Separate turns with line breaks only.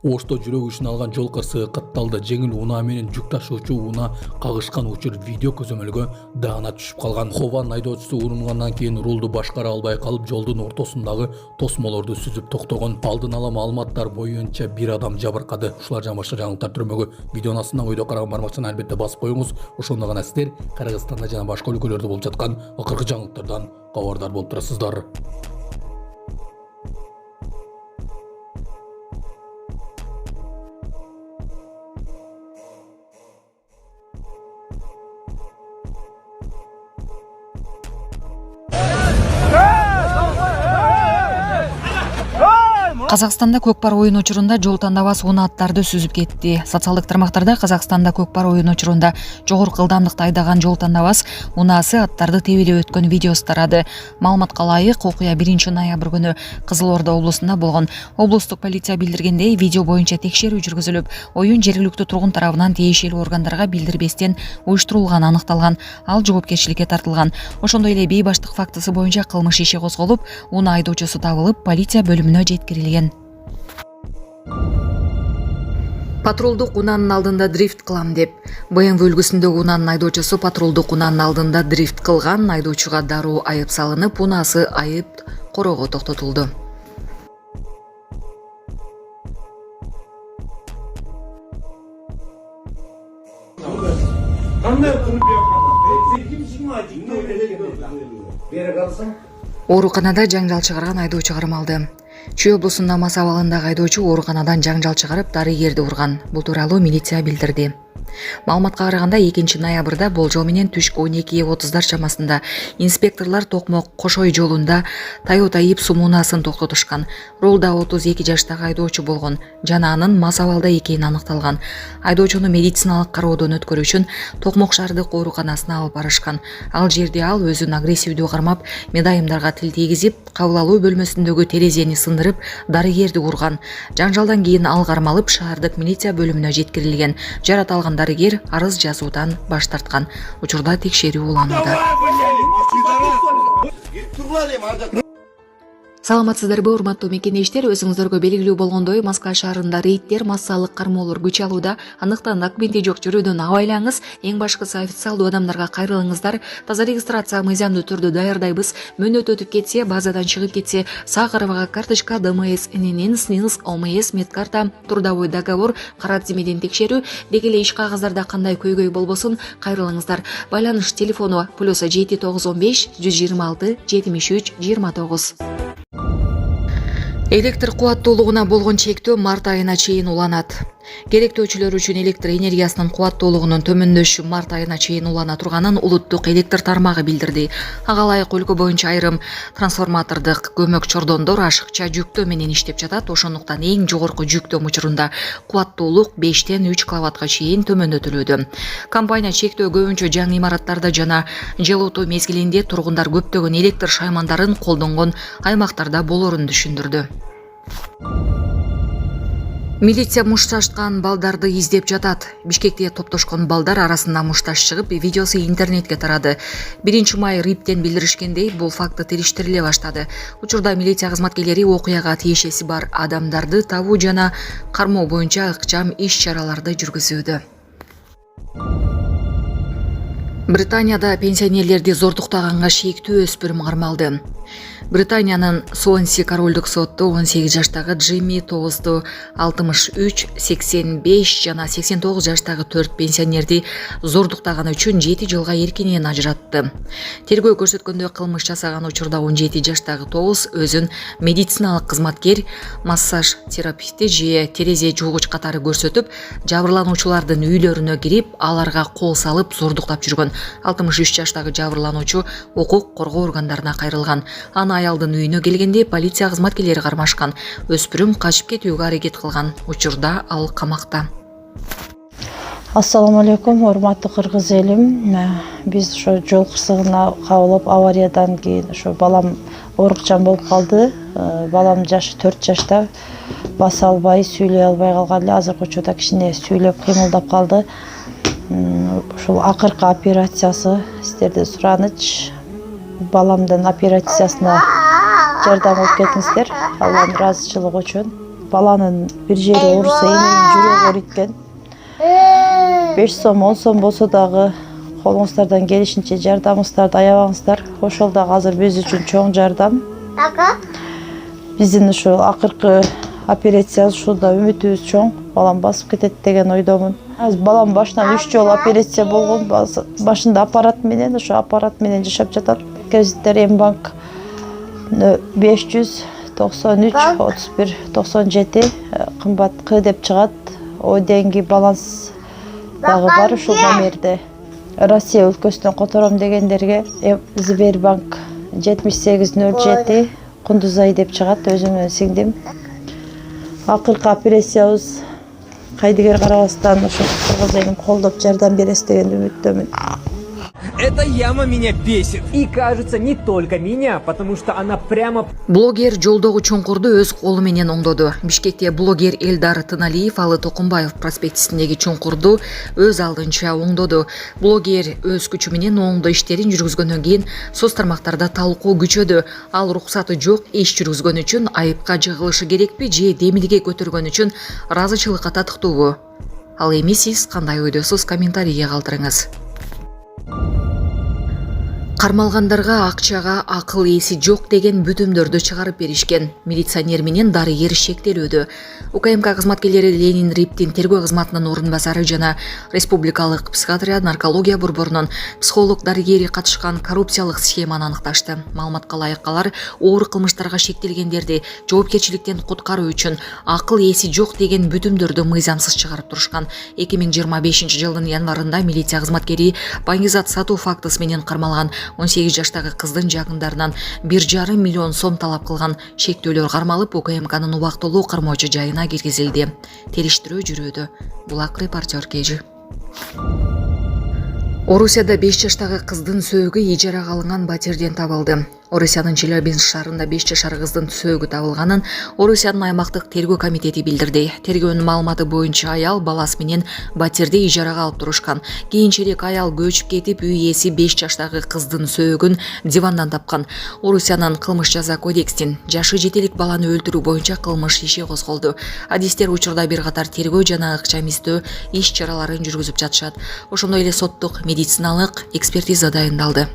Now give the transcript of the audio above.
Ошто жүрөк ишин алган жол кырсыгы катталды. Жеңил унаа менен жүк ташуучу унаа кагышкан учур видео көзөмөлгө даана түшүп калган. Хован айдоочусу урунгандан кийин рулду башкара албай калып, жолдун ортосундагы тосмолорду сүзүп токтогон. Алдын ала маалыматтар боюнча бир адам жабыркады. Ушулар жана башка жаңылыктар түрмөгү видеонун астынан ойдо караган бармакчаны албетте басып коюңуз. Ошондо гана сиздер Кыргызстанда жана башка өлкөлөрдө болуп жаткан акыркы жаңылыктардан кабардар болуп турасыздар.
Казакстанда көкпар оюн учурунда жол тандабас унаа аттарды сүзүп кетти. Социалдык тармактарда Казакстанда көкпар оюн учурунда жогорку ылдамдыкта айдаган жол тандабас унаасы аттарды тебелеп өткөн видеосу тарады. Маалыматка ылайык, окуя 1-ноябрь күнү Кызыл Орда облусунда болгон. Облустук полиция билдиргендей, видео боюнча текшерүү жүргүзүлүп, оюн жергиликтүү тургун тарабынан тиешелүү органдарга билдирбестен уюштурулганы аныкталган. Ал жоопкерчиликке тартылган. Ошондой эле бейбаштык фактысы боюнча кылмыш иши козголуп, унаа айдоочусу табылып, полиция бөлүмүнө жеткирилген. Патрулдук унаанын алдында дрифт кылам деп. BMW үлгүсүндөгү унаанын айдоочусу патрулдук унаанын алдында дрифт кылган. Айдоочуга дароо айып салынып, унаасы айып короого токтотулду. Ооруканада жаңжал чыгарган айдоочу кармалды. Чүй облусунда Мас абалындагы айдоочу ооруканадан жаңжал чыгарып, дарыгерди урган. Бул тууралуу милиция билдирди. Маалыматка караганда 2-ноябрда болжол менен түшкү 12:30 чамасында инспекторлор Токмок Кошой жолунда Toyota Ipsum унаасын токтотушкан. Рулда 32 жаштагы айдоочу болгон жана анын мас абалда экени аныкталган. Айдоочуну медициналык кароодон өткөрүү үчүн Токмок шаардык ооруканасына алып барышкан. Ал жерде ал өзүн агрессивдүү кармап, медайымдарга тил тийгизип, кабыл алуу бөлмөсүндөгү терезени сындырып, дарыгерди урган. Жаңжалдан кийин ал кармалып, шаардык милиция бөлүмүнө жеткирилген. Жарат алган дарыгер арыз жазуудан баш тарткан. Учурда текшерүү уланууда. Саламатсыздарбы, урматтуу мекенештер, өзүңүздөргө белгилүү болгондой, Москва шаарында рейдтер, массалык кармоолор күч алууда. Андыктан документи жок жүрүүдөн абайлаңыз. Эң башкысы официалдуу адамдарга кайрылыңыздар. Таза регистрация мыйзамдуу түрдө даярдайбыз. Мөөнөт өтүп кетсе, базадан чыгып кетсе, Сахарова карточка, ДМС, ННН, СНИЛС, ОМС, медкарта, трудовой договор, кара тизмеден текшерүү, деги эле иш кагаздарда кандай көйгөй болбосун, кайрылыңыздар. Байланыш телефону +7 915 126 73 29. Электр кубаттуулугуна болгон чектөө март айына чейин уланат. Керектөөчүлөр үчүн электр энергиясынын кубаттуулугунун төмөндөшү март айына чейин улана турганын улуттук электр тармагы билдирди. Ага ылайык өлкө боюнча айрым трансформатордук көмөк чордондор ашыкча жүктөө менен иштеп жатат. Ошондуктан эң жогорку жүктөө учурунда кубаттуулук 5-тен 3 киловаттка чейин төмөндөтүлүүдө. Компания чектөө көбүнчө жаңы имараттарда жана жылытуу мезгилинде тургундар көптөгөн электр шаймандарын колдонгон аймактарда болорун түшүндүрдү. Милиция мушташкан балдарды издеп жатат. Бишкекте топтошкон балдар арасында мушташ чыгып, видеосу интернетке тарады. 1-май РИПтен билдиришкендей, бул факты териштириле баштады. Учурда милиция кызматкерлери окуяга тиешеси бар адамдарды табуу жана кармоо боюнча ыкчам иш-чараларды жүргүзүүдө. Британияда пенсионерлерди зордуктаганга шектүү өспүрүм кармалды. Британиянын Суонси королдук соту 18 жаштагы Джимми Тоусту 63, 85 жана 89 жаштагы 4 пенсионерди зордуктаганы үчүн 7 жылга эркинен ажыратты. Тергөө көрсөткөндөй, кылмыш жасаган учурда 17 жаштагы Тоус өзүн медициналык кызматкер, массаж терапевти же терезе жуугуч катары көрсөтүп, жабырлануучулардын үйлөрүнө кирип, аларга кол салып зордуктап жүргөн. 63 жаштагы жабырлануучу укук коргоо органдарына кайрылган. Аны аялдын үйүнө келгенде полиция кызматкерлери кармашкан. Өспүрүм качып кетүүгө аракет кылган. Учурда ал камакта.
Ассаламу алейкум, урматтуу кыргыз элим. Биз ошо жол кырсыгына кабылып, авариядан кийин ошо балам оорукчан болуп калды. Балам жашы 4 жашта, баса албай, сүйлөй албай калган эле. Азыркы учурда кичине сүйлөп кыймылдап калды. Ушул акыркы операциясы сиздерден сураныч. Баламдын операциясына жардам алып кетиңиздер. Алланын ыраазычылыгы үчүн. баланын бир жери ооруса эненин жүрөгү ооруйт 5 сом 10 сом болсо дагы колуңуздардан келишинче жардамыңыздарды аябаңыздар. Ошол дагы азыр биз үчүн чоң жардам. Биздин ушул акыркы операциябыз ушунда үмүтүбүз чоң. Балам басып кетет деген ойдомун. Балам башынан 3 жолу операция болгон. Башында аппарат менен, ошо аппарат менен жашап жатат. Кредиттер Мбанк 593 31 97 кымбат К деп чыгат. О деньги баланс дагы бар ушул номерде. Россия өлкөсүнөн котором дегендерге Сбербанк 7807 Кундузай деп чыгат, өзүмдүн сиңдим. Акыркы операциябыз кайдыгер карабастан ошо кыргыз колдоп жардам бересиз деген үмүттөмүн.
Эта яма меня бесит. И кажется, не только меня, потому что она прямо...
Блогер жолдогу чуңкурду өз колу менен оңдоду. Бишкекте блогер Элдар Тыналиев Алы Токумбаев проспектисиндеги чуңкурду өз алдынча оңдоду. Блогер өз күчү менен оңдоо иштерин жүргүзгөндөн кийин соц тармактарда талкуу күчөдү. Ал уруксаты жок иш жүргүзгөн үчүн айыпка жыгылышы керекпи же демилге көтөргөн үчүн ыраазычылыкка татыктуубу? Ал эми сиз кандай ойдосуз? Комментарийге калтырыңыз. Кармалгандарга акчага акыл эси жок деген бүтүмдөрдү чыгарып беришкен. Милиционер менен дарыгер шектелүүдө. УКМК кызматкерлери Ленин Риптин тергөө кызматынын орун басары жана Республикалык психиатрия наркология борборунун психолог дарыгери катышкан коррупциялык схеманы аныкташты. Маалыматка ылайык алар оор кылмыштарга шектелгендерди жоопкерчиликтен куткаруу үчүн акыл эси жок деген бүтүмдөрдү мыйзамсыз чыгарып турушкан. 2025-жылдын январында милиция кызматкери баңгизат сатуу фактысы менен кармалган. 18 жаштагы кыздын жагындарынан 1,5 миллион сом талап кылган. Шектөөлөр кармалып, УКМКнын убактылуу кармоочу жайына киргизилди. Териштирүү жүрүүдө. Булак репортер Кежи. Орусияда 5 жаштагы кыздын сөөгү ижарага алынган батирден табылды. Орусиянын Челябинск шаарында 5 жашар кыздын сөөгү табылганын Орусиянын аймактык тергөө комитети билдирди. Тергөөнүн маалыматы боюнча аял баласы менен батирди ижарага алып турушкан. Кийинчерээк аял көчүп кетип, үй ээси 5 жаштагы кыздын сөөгүн дивандан тапкан. Орусиянын кылмыш жаза кодексин жашы жетелик баланы өлтүрүү боюнча кылмыш иши козголду. Адистер учурда бир катар тергөө жана акча эместөө иш чараларын жүргүзүп жатышат. Ошондой эле соттук медициналык экспертиза дайындалды.